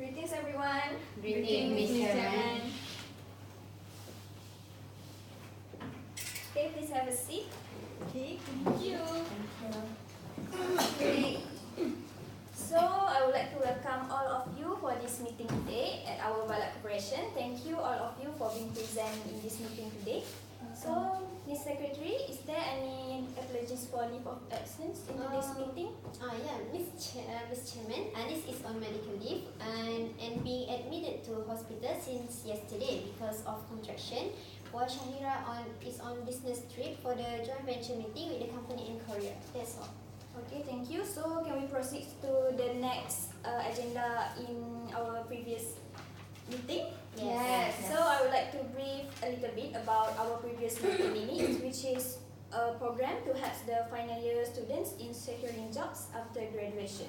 Greetings everyone. Greetings, Miss Chairman. Okay, please have a seat. Okay, Thank you. Okay. So I would like to welcome all of you for this meeting today at our Balak Corporation. Thank you all of you for being present in this meeting today. So, Ms. Secretary, is there any apologies for leave of absence in today's meeting? Yeah, Miss Chairman, Anis is on medical leave and being admitted to hospital since yesterday because of contraction, while Zahirah is on business trip for the joint venture meeting with the company in Korea. That's all. Okay, thank you. So, can we proceed to the next agenda in our previous meeting? Yes. So I would like to brief a little bit about our previous meeting minutes, which is a program to help the final year students in securing jobs after graduation.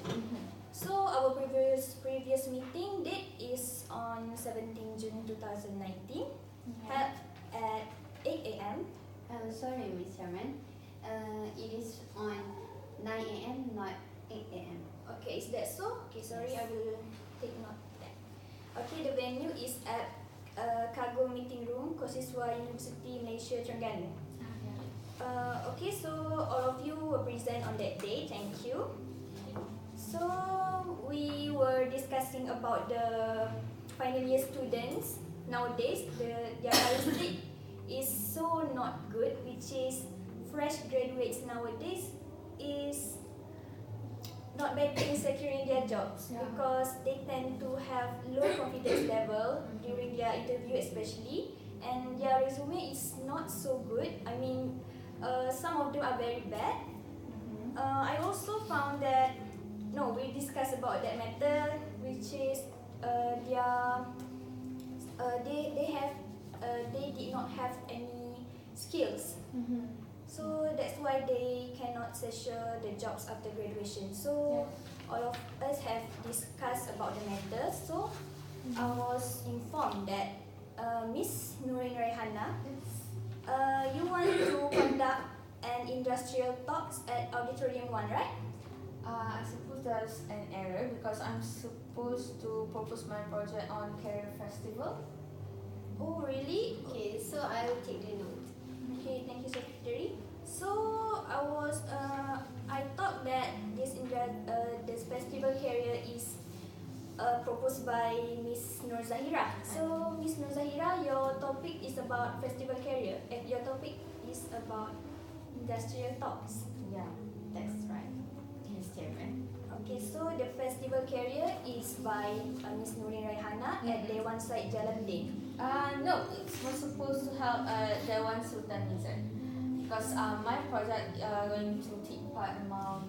So our previous meeting date is on 17 June 2019, held at 8 a.m. Sorry, Miss Chairman. It is on 9 a.m. not 8 a.m. Okay, is that so? Okay, sorry, Yes. I will take note of that. Okay, the venue is at Cargo Meeting Room, Kosiswa University, Malaysia, Terengganu. Okay, so all of you were present on that day, thank you. So we were discussing about the final year students. Nowadays, their characteristic is so not good, which is fresh graduates nowadays is not better in securing their jobs because they tend to have low confidence level during their interview especially, and their resume is not so good. I mean, some of them are very bad. I also found that, we discussed about that matter, which is they did not have any skills. So that's why they cannot secure the jobs after graduation. So all of us have discussed about the matter. So I was informed that Miss Nurin Raihana, you want to conduct an industrial talks at Auditorium 1, right? I suppose there's an error because I'm supposed to propose my project on Career Festival. Oh, really? Okay, so I will take the note. Okay, thank you, Secretary. So I thought that this festival career is proposed by Miss Nur Zahirah. So Miss Nur Zahirah, your topic is about festival career. And your topic is about industrial talks. Yeah, that's right, Miss Chairman. Okay, so the festival career is by Miss Nurin Raihana at Dewan Side Jalan Din. No, it was supposed to help Dewan Sultan Izzah because my project going to take part among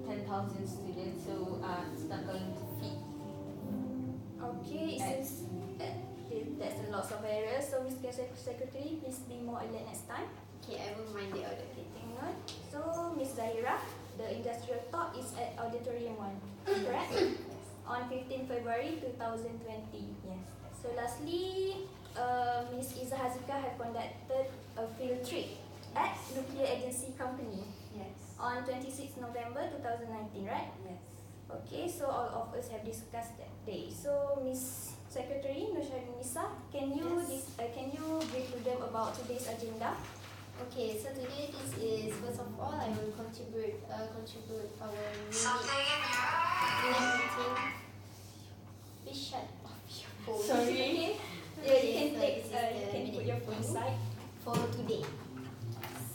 10,000 students, so it's not going to fit. Okay, since that's a lot of errors, so Mr. Secretary, please be more alert next time. Okay, I will mind the order. Okay, Hang on. So, Miss Zahirah, the industrial talk is at Auditorium 1, correct? On 15 February 2020. Yes. So, lastly, Miss Izzah Haziqah have conducted a field trip at Nuclear Agency Company Yes. on 26 November 2019, right? Yes. Okay, so all of us have discussed that day. So, Miss Secretary NurSyahirunnisa, can you brief to them about today's agenda? Okay, so today this is, first of all, I will contribute our minute meeting. Please shut off your phone. Sorry. Yeah, you can put your phone aside. For today.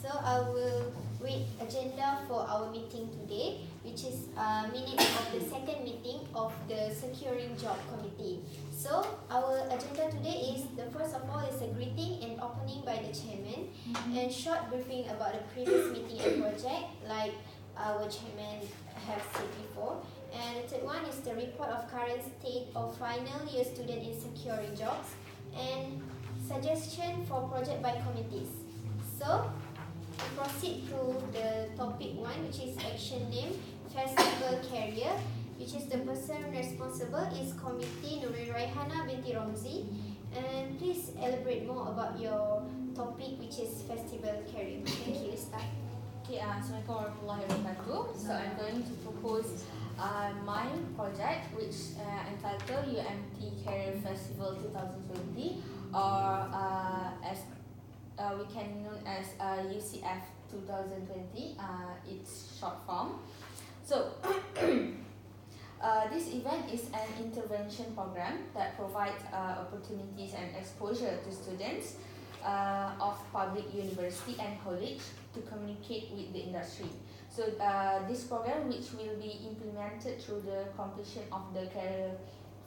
So I will read agenda for our meeting today, which is minutes of the second meeting of the Securing Job Committee. So our agenda today is, the first of all is a greeting and opening by the chairman, and short briefing about the previous meeting and project, like our chairman have said before. And the third one is the report of current state of final year student in securing jobs, and suggestion for project by committees. So we proceed to the topic 1, which is action name festival career, which is the person responsible is Committee Nurin Raihana binti Romzi. And please elaborate more about your topic, which is festival career. Thank you. Start. Okay, Assalamualaikum warahmatullahi wabarakatuh. So I'm going to propose my project, which entitled UMT Career Festival 2020, or as we can known as UCF 2020, its short form. So, this event is an intervention program that provides opportunities and exposure to students of public university and college to communicate with the industry. So this program, which will be implemented through the completion of the career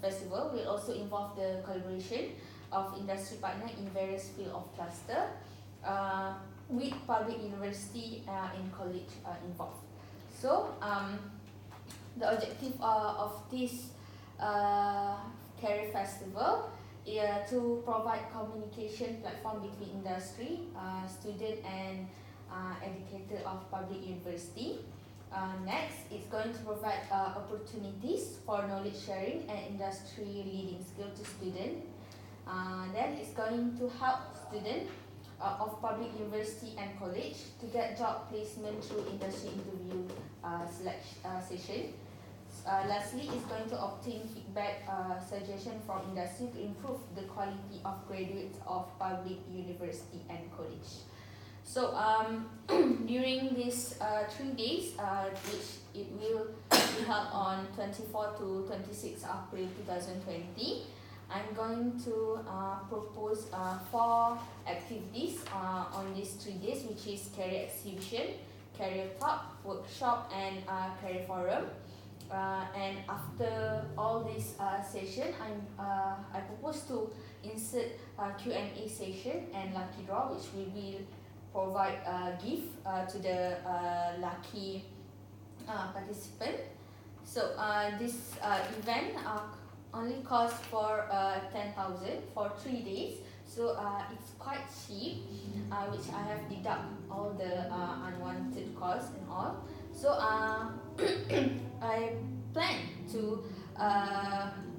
festival, will also involve the collaboration of industry partners in various fields of cluster with public university and college involved. So the objective of this career festival is to provide communication platform between industry, student and educator of public university. Next, it's going to provide opportunities for knowledge sharing and industry leading skill to students. Then it's going to help students of public university and college to get job placement through industry interview session. Lastly, it's going to obtain feedback suggestion from industry to improve the quality of graduates of public university and college. So during these 3 days, which it will be held on 24 to 26 April 2020, I'm going to propose 4 activities on these 3 days, which is career exhibition, career talk, workshop, and career forum. And after all this session, I propose to insert Q&A session and lucky draw, which we will provide gift to the lucky participant. So this event only costs for 10,000 for 3 days. So it's quite cheap, which I have deduct all the unwanted costs and all. So I plan to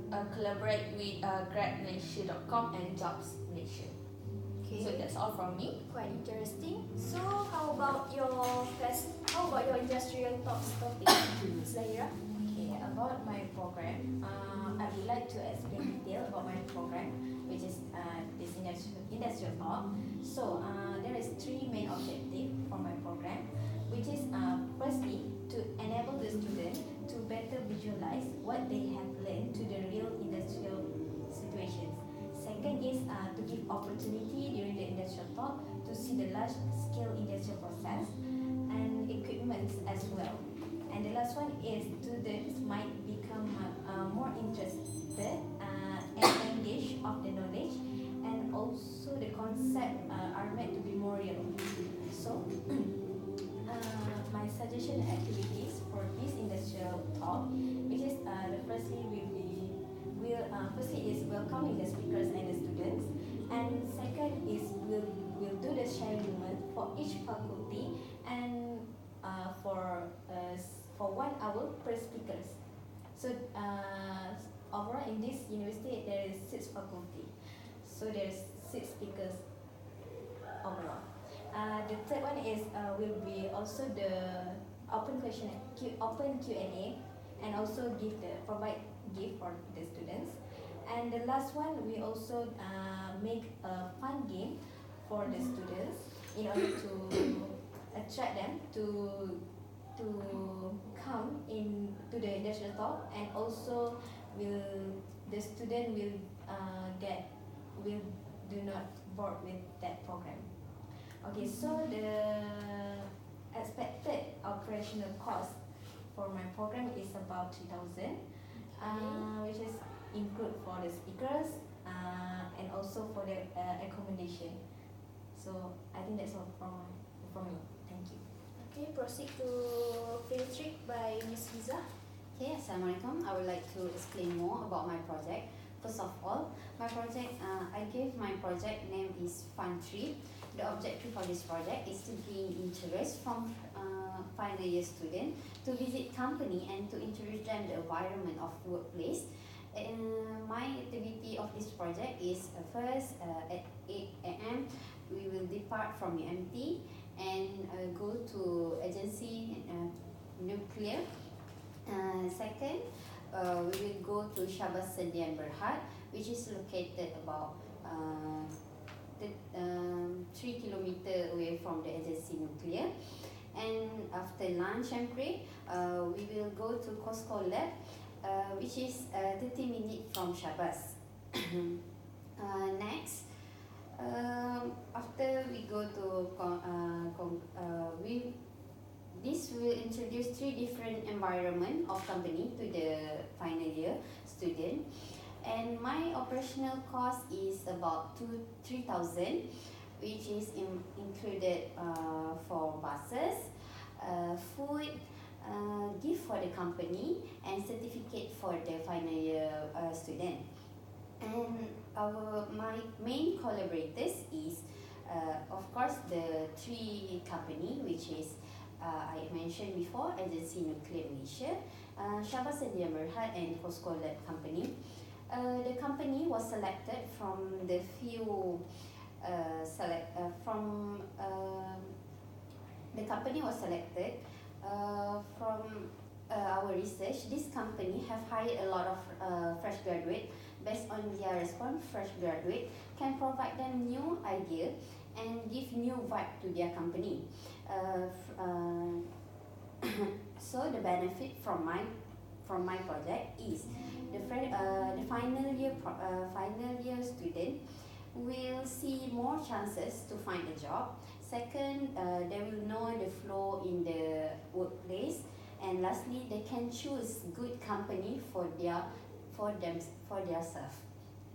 collaborate with grabmalaysia.com and Jobs Malaysia. Okay. So that's all from me. Quite interesting. So how about your industrial talks topic, Zahirah? Okay, about my program, I would like to explain detail about my program, which is this industrial talk. So there is 3 main objectives for my program, which is firstly to enable the student to better visualize what they have learned to the real industrial situations. Second is to give opportunity during the industrial talk to see the large-scale industrial process and equipment as well. And the last one is students might become more interested and engaged of the knowledge, and also the concept are meant to be more real. So my suggestion activities for this industrial talk, which is the firstly firstly is welcoming the speakers and the students, and second is we'll do the sharing moment for each faculty, and for 1 hour per speakers. So overall in this university there is 6 faculty, so there's 6 speakers overall. The third one is will be also the open Q&A, and also provide gift for the students. And the last one, we also make a fun game for the students in order to attract them to come in to the industrial talk, and also the student will do not bored with that program. Okay, so the expected operational cost for my program is about 3,000, which is include for the speakers and also for the accommodation. So I think that's all from me. Thank you. Okay, proceed to field trip by Miss Izzah. Okay, Assalamualaikum. I would like to explain more about my project. First of all, my project, I gave my project name is Fun Trip. The objective of this project is to gain interest from final year students to visit company and to introduce them the environment of workplace. And my activity of this project is first at 8 a.m. we will depart from UMT and go to agency nuclear. And second, we will go to Syabas Sdn Berhad, which is located about 3 kilometers away from the agency nuclear. And after lunch and break, we will go to Cosco Lab, which is 30 minutes from Syabas. Next, after we go to this will introduce 3 different environment of company to the final year student, and my operational cost is about 3,000, which is included for buses, food, gift for the company, and certificate for the final year student. And my main collaborators is of course the 3 company, which is I mentioned before, Agency Nuclear Malaysia, Syabas Sdn Berhad, and Cosco Lab company. The company was selected from the few the company was selected from our research. This company have hired a lot of fresh graduate. Based on their response, fresh graduate can provide them new idea and give new vibe to their company. So the benefit from my project is the final year student will see more chances to find a job. Second, they will know the flow in the workplace, and lastly, they can choose good company for their self.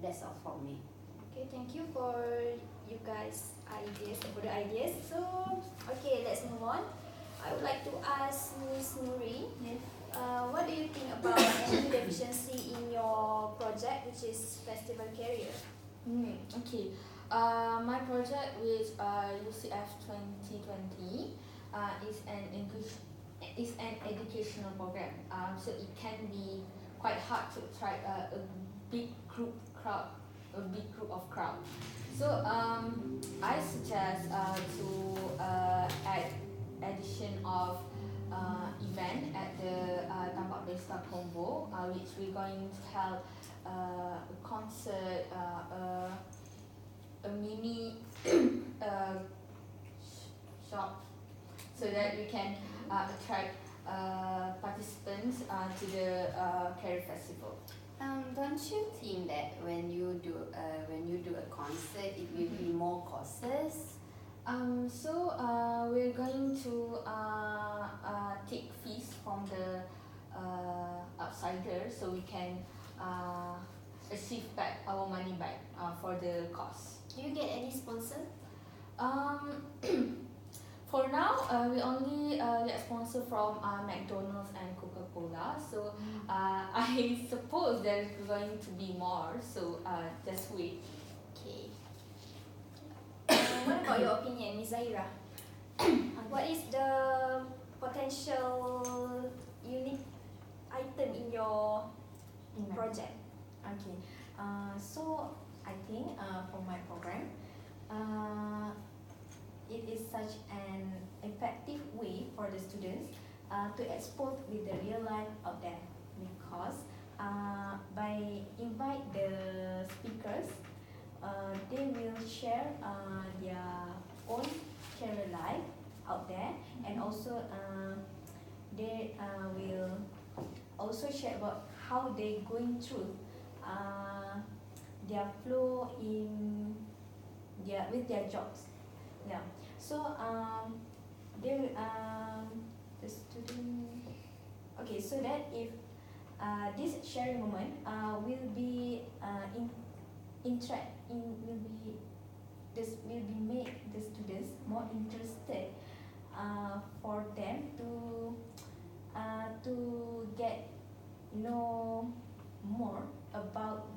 That's all from me. Okay, thank you for you guys' ideas, for the ideas. So, okay, let's move on. I would like to ask Ms. Nurin, what do you think about any deficiency in your project, which is Festival Career? Okay. My project with UCF 2020 is an educational program. So it can be quite hard to try a big group of crowd. So I suggest to add addition of event at the Tampak Pesta Combo, which we're going to have a concert, a mini shop, so that we can attract participants to the career festival. Don't you think that when you do a concert, it will be more costs? So we're going to take fees from the outsiders, so we can receive back our money back for the cost. Do you get any sponsor? For now, we only get sponsor from McDonald's and Coca-Cola. So I suppose there's going to be more. So just wait. Okay. What about your opinion, Ms. Zahirah? What is the potential unique item in your project? Okay. So I think for my program, it is such an effective way for the students to expose with the real life out there, because by invite the speakers, they will share their own career life out there, and also they will also share about how they going through their flow with their jobs. Yeah. So they will the student. Okay, so that if this sharing moment will be will be make the students more interested for them to get know more about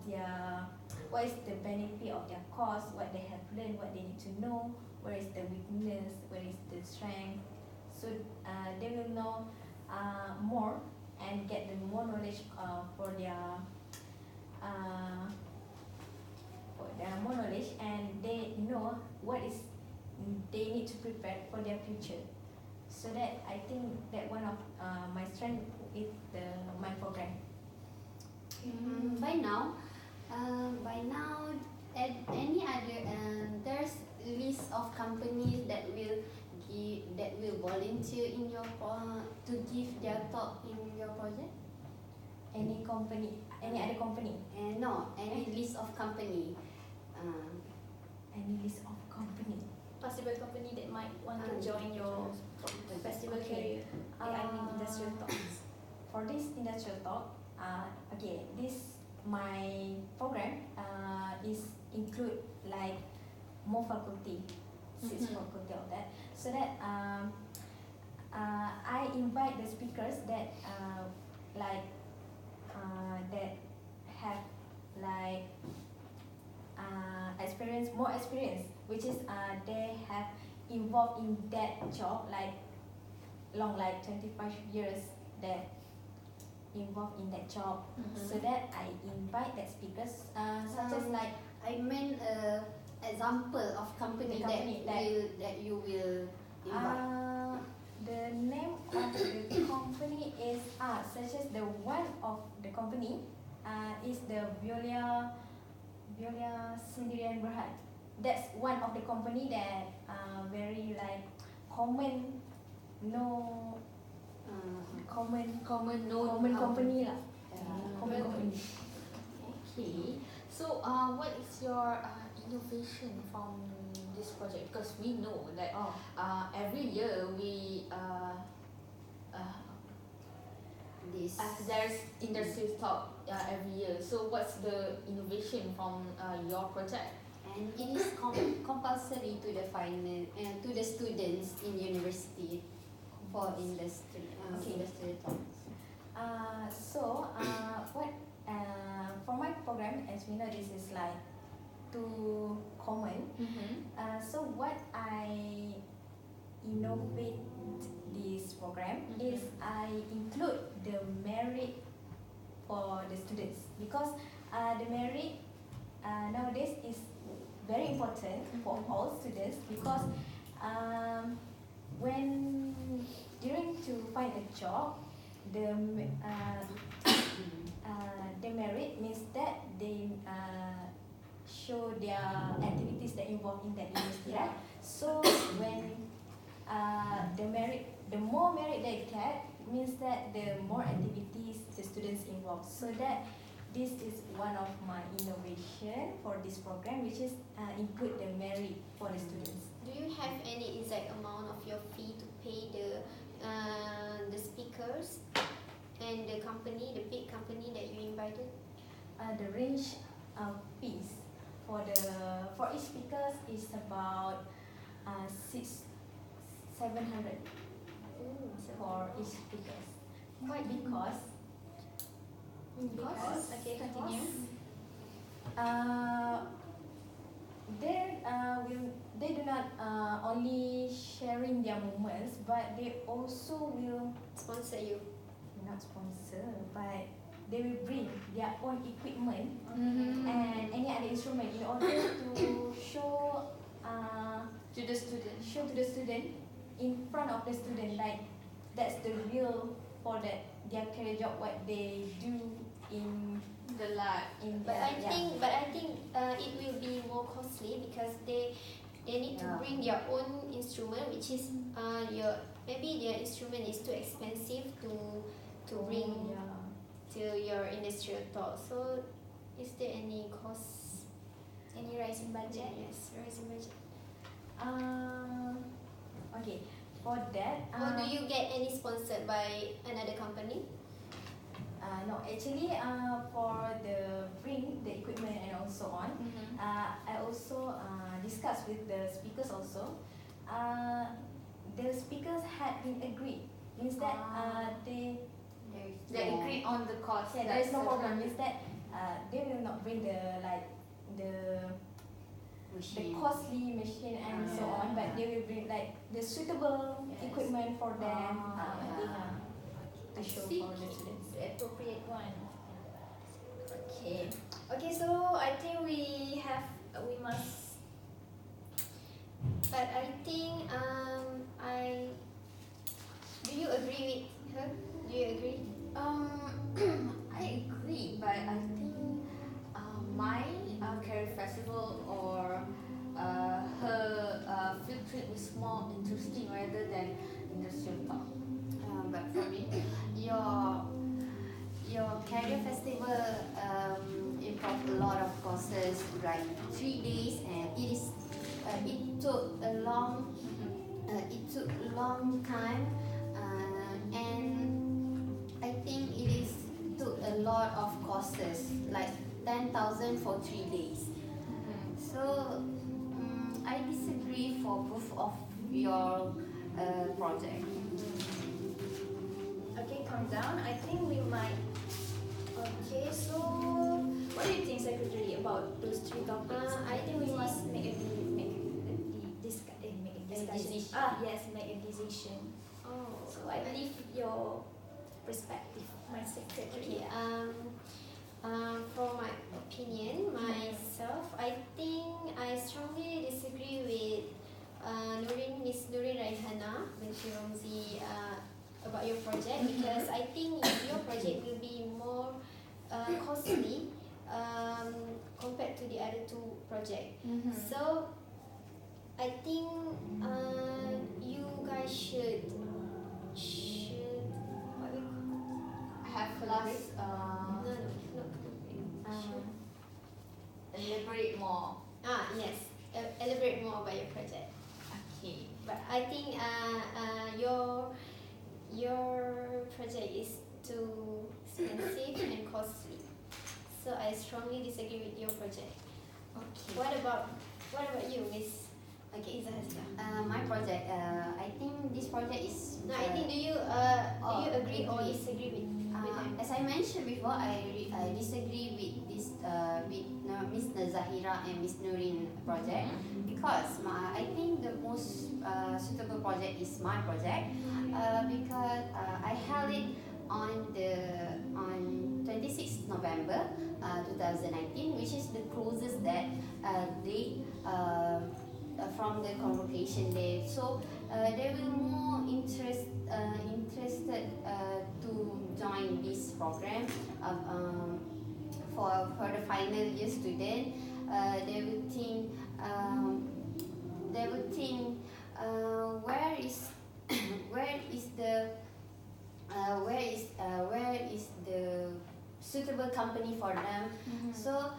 what is the benefit of their course, what they have learned, what they need to know, where is the weakness, where is the strength. So they will know more and get the more knowledge for their more knowledge, and they know what is they need to prepare for their future. So that I think that one of my strength is my program. By now, any other there's list of companies that will volunteer in your to give their talk in your project. Any company, any other company? No, any list of company. Any list of company? Possible company that might want to join your festival career. I mean industrial talks. For this industrial talk, okay, this my program is include like more faculty, six faculty of that, so that I invite the speakers that that have like more experience, which is they have involved in that job like long, like 25 years that involved in that job. So that I invite that speakers such as like I meant example of company, that you will invite. the name of the company is such as the one of the company is the Viola Sendirian Berhad. That's one of the company that very like common common company lah. Common company. Okay. So, what is your innovation from this project? Because we know that every year we there's industrial talk every year. So, what's the innovation from your project? And it is compulsory to the to the students in university for industrial talks. What for my program, as we know, this is like too common. So what I innovate this program is I include the merit for the students, because the merit nowadays is very important for all students, because when during to find a job, the merit means that they show their activities that involve in that university, right? So when the more merit they get, means that the more activities the students involve. So that this is one of my innovation for this program, which is include the merit for the students. Do you have any exact amount of your fee to pay the speakers and the big company that you invited? The range of fees for each speakers is about 700 for each speakers. Why? Because Okay, continue. They do not only sharing their moments, but they also will Sponsor you. not sponsor, but they will bring their own equipment and any other instrument in order to show To the student. to the student in front of the student, like that's the real for that their career job, what they do in The lab. But I think it will be more costly because they need to bring their own instrument, which is maybe their instrument is too expensive to bring to your industrial talk. So is there any cost? Any rise in budget? Yes, rising budget. Okay, for that. Or do you get any sponsored by another company? No, actually, for the bring the equipment and also on, I also discussed with the speakers also. The speakers had been agreed, means that they agreed on the cost. Yeah, there is no problem. Means that they will not bring the costly machine and so on, but they will bring like the suitable equipment for them to show for the students. The appropriate one. Okay, so I think we must. But I think Do you agree with her? Do you agree? I agree, but I think my career festival or her field trip is more interesting rather than industrial talk. But for me, your career festival involved a lot of courses, like 3 days, and it took a long time, and I think took a lot of courses, like 10,000 for 3 days. So I disagree for both of your project. Okay, calm down. I think we might. Okay, so what do you think, Secretary, about those 3 topics? I think we we must make a discussion. decision. Yes, make a decision. Oh, So I believe your perspective, my secretary. okay. For my opinion, myself, I think I strongly disagree with Miss Nurin Raihana, binti Romzi, about your project, because I think your project will be more costly compared to the other 2 projects. So I think you guys should what we call Have less no, elaborate more. yes, elaborate more about your project. Okay. But I think your project is too expensive and costly. So I strongly disagree with your project. Okay. What about you, Miss? Okay, Izzah Haziqah. My project, I think this project is. No, I think do you agree or agree. disagree with them? As I mentioned before, I disagree with this Miss Nur Zahirah and Miss Nurin project, because I think the most suitable project is my project, because I held it on 26th November 2019, which is the closest date from the convocation day. So they will more interested to join this program for the final year student. They will think where is the suitable company for them. So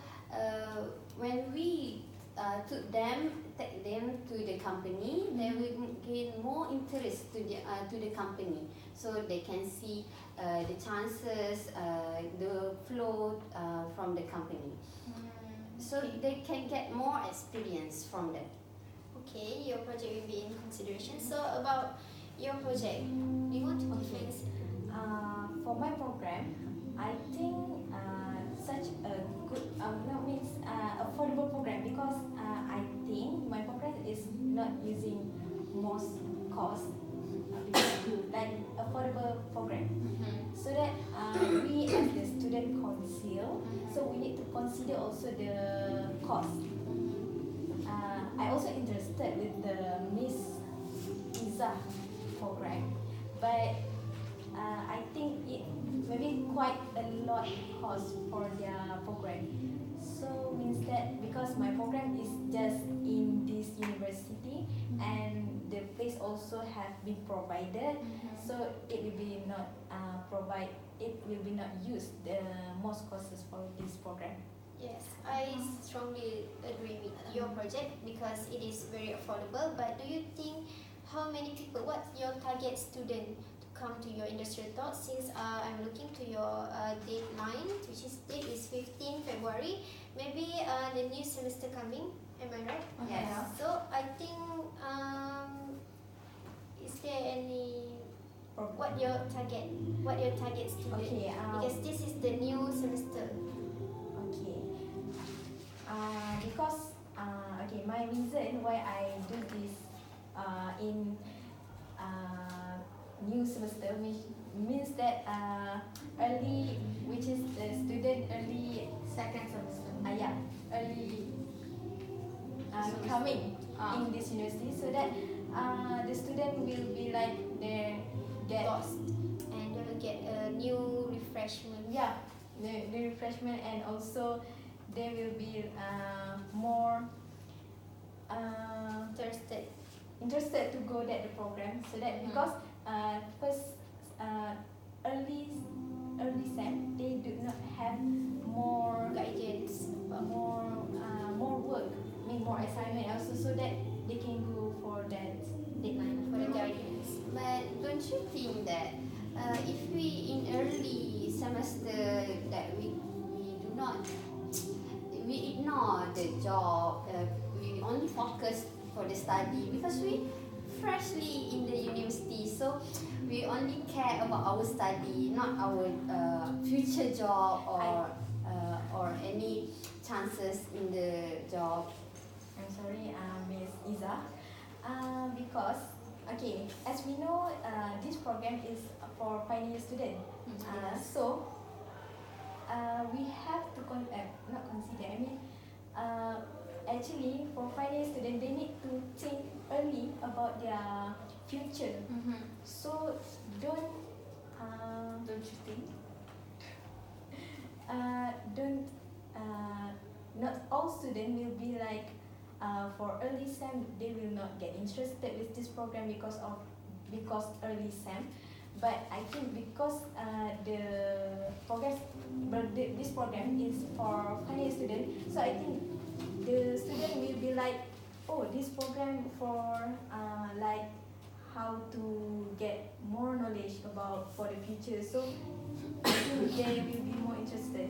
when we take them to the company, they will gain more interest to the company, so they can see the chances, the flow from the company, so they can get more experience from that. Okay, your project will be in consideration. So about your project, do you want to defend? For my program, I think such a good affordable program, because I think my program is not using most cost, like affordable program. So that we as the student council, so we need to consider also the cost. I also interested with the Miss Izzah program, but I think it maybe quite a lot cost for their program. So means that because my program is just in this university and the place also have been provided, so it will be not used the most costs for this program. Yes, I strongly agree with your project because it is very affordable. But do you think how many people, what's your target student to come to your industrial talk? Since I'm looking to your deadline, which is date is 15 February, maybe the new semester coming, am I right? Yes. So I think, is there any, what your target student? Okay, Because this is the new semester. Okay. Because my reason why I do this in new semester, which means that early, which is the student early Second semester. early coming in this university, so that the student will be like get lost, and they will get a new refreshment. yeah, the refreshment, and also they will be more Interested. interested to go that the program, so that because first early sem they do not have more Guidance. more work, more assignment also, so that they can go for that deadline For the guidance. But don't you think that if we in early semester that we do not, we ignore the job, we only focus for the study because we freshly in the university, so we only care about our study, not our future job or any chances in the job. I'm sorry, Miss Izzah. Because okay, as we know, this program is for final year student. Yes. So we have to not consider. I mean, actually for final year student, they need to think early about their future. So don't you think? don't not all students will be like for early sem they will not get interested with this program because early sem, but I think because this program is for final student, so I think the student will be like, oh, this program for like how to get more knowledge about for the future, so I think they will be more interested.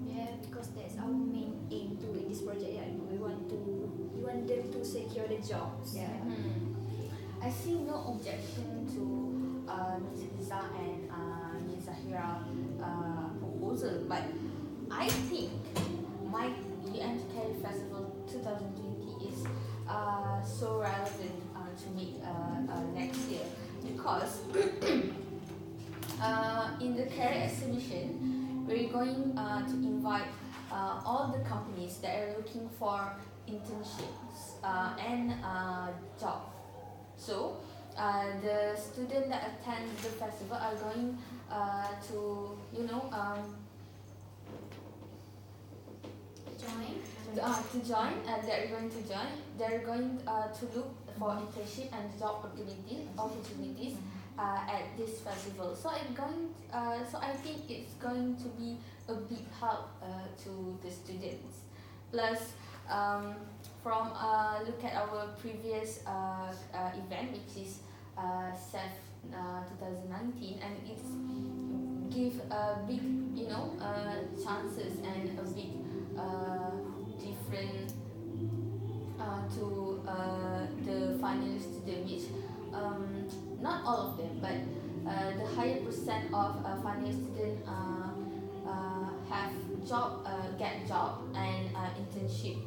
Yeah, because that's our main aim to in this project. Yeah, we want them to secure the jobs. Yeah. I see no objection to Ms. Izzah and Ms. Zahirah proposal, but I think my UMK Festival 2020 is so relevant to me next year because in the career exhibition we're going to invite all the companies that are looking for internships and job. So the students that attend the festival are going to join. They're going to join. They're going to look for internship and job opportunities at this festival. So I think it's going to be a big help to the students. Plus, from look at our previous event, which is SEF 2019, and it's give a big chances and a big different to the final student, which not all of them, but the higher percent of final student have get job and internship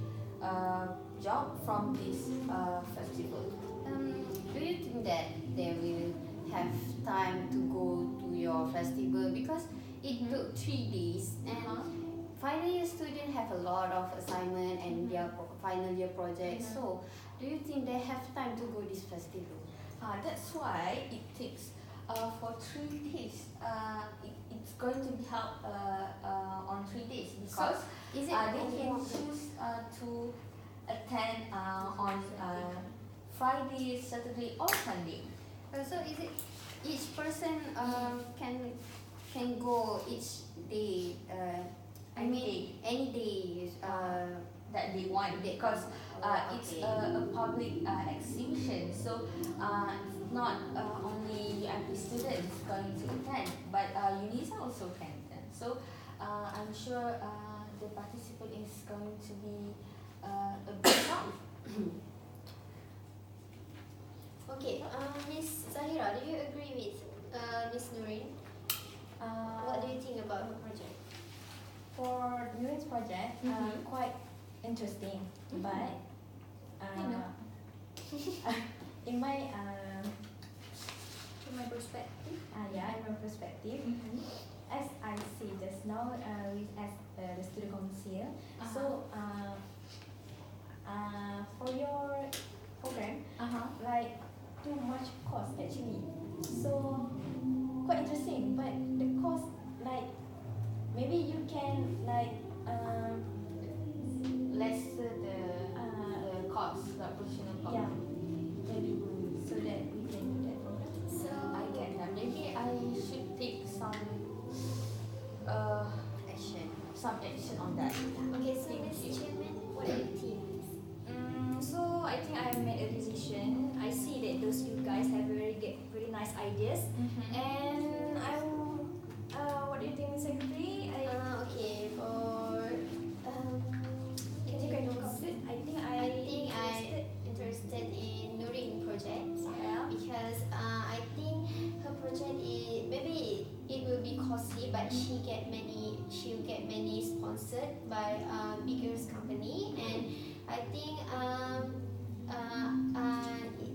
job from this festival. Do you think that they will have time to go to your festival because it took 3 days and final year students have a lot of assignment and their final year projects. So do you think they have time to go this festival? That's why it takes for 3 days. It's going to be held on 3 days because Is it they can choose to attend on Friday, Saturday, or Sunday. So is it each person can go each day? Any day That they want because it's a public exhibition, so it's not only UMP students going to attend, but UNISA also can attend. So I'm sure the participant is going to be a big help. Okay, Miss Zahirah, do you agree with Miss Nurin? What do you think about her project? For Nurin's project, quite interesting, but in my From my perspective. in my perspective, as I see just now, as the student council, so for your program, like too much cost actually. So quite interesting, but the cost, like maybe you can like lesser the cost, the operational cost. yeah, maybe so that we can do that. So I get that. Maybe I should take some action on that. okay, so Ms. Chairman, what are your teams? So I think I have made a decision. I see that those you guys have very nice ideas, and what do you think, Ms. Secretary? Okay, for Can you kind of complete? I think I'm interested in Nurin project. Yeah. Because I think her project is maybe it will be costly, but she'll get many sponsored by bigger company, and I think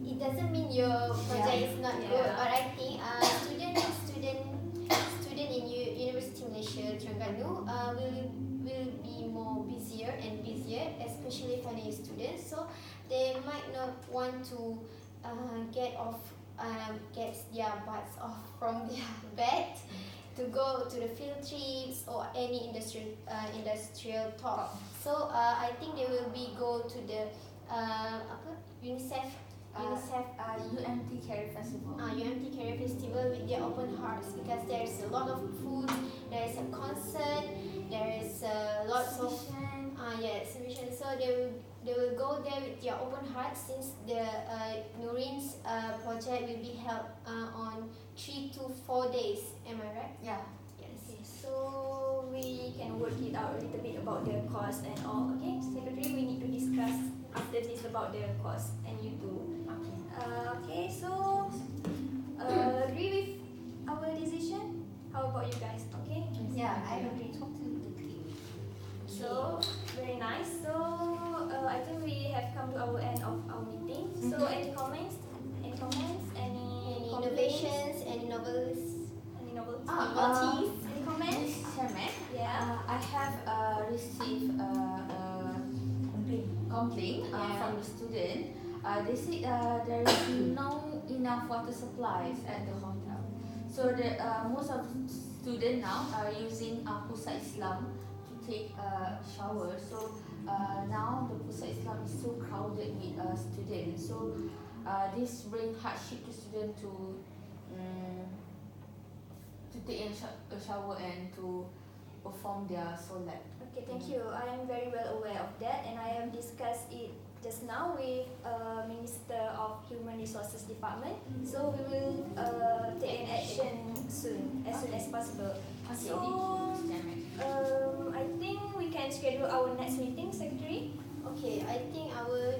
it doesn't mean your project is not good, but I think student in University Malaysia Terengganu will be more busier and busier, especially final students. So they might not want to get their butts off from their bed to go to the field trips or any industrial talk. So I think they will go to the UNICEF UMT Career Festival. UMT Career Festival with their open hearts, because there is a lot of food, there is a concert, there is lots of exhibition. So they will go there with their open hearts, since the Nurin's project will be held on 3 to 4 days. Am I right? Yeah. Yes. Okay, so we can work it out a little bit about the cost and all. Okay, Secretary, we need to discuss after this about the cost, and you too. Okay, so agree with our decision? How about you guys? Okay. Yeah, I agree, totally agree. So very nice. So I think we have come to our end of our meeting. So any comments? Any comments? Any Innovations, any novels, Any novelties? novelties. Any comments? Chairman, Yeah. I have received complaint from the student. They say there is no enough water supplies at the hotel. So most of the students now are using Pusat Islam to take a shower. So now the Pusat Islam is so crowded with students. So this bring hardship to students to take a shower and to perform their solat. Okay, thank you. I am very well aware of that, and I have discussed it just now with Minister of Human Resources Department. So we will take an action soon as possible. Okay, So thank you, Chairman. I think we can schedule our next meeting, Secretary. Okay, I think our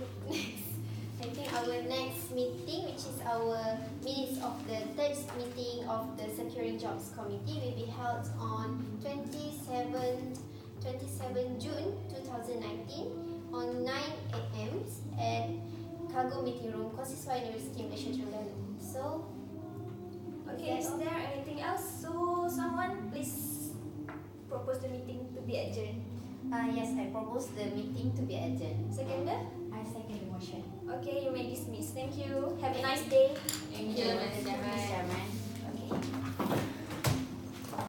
next meeting, which is our minutes of the third meeting of the Securing Jobs Committee, will be held on 27 June 2019 on 9 a.m. at Cargo Meeting Room, Kosiswa University, Malaysia, Terengganu. So, Okay, is there anything else? So someone please propose the meeting to be adjourned. Yes, I propose the meeting to be adjourned. Seconder? I second the motion. Okay, you may dismiss. Thank you. Have a nice day. Thank you, Madam Chairman. Chairman. Okay.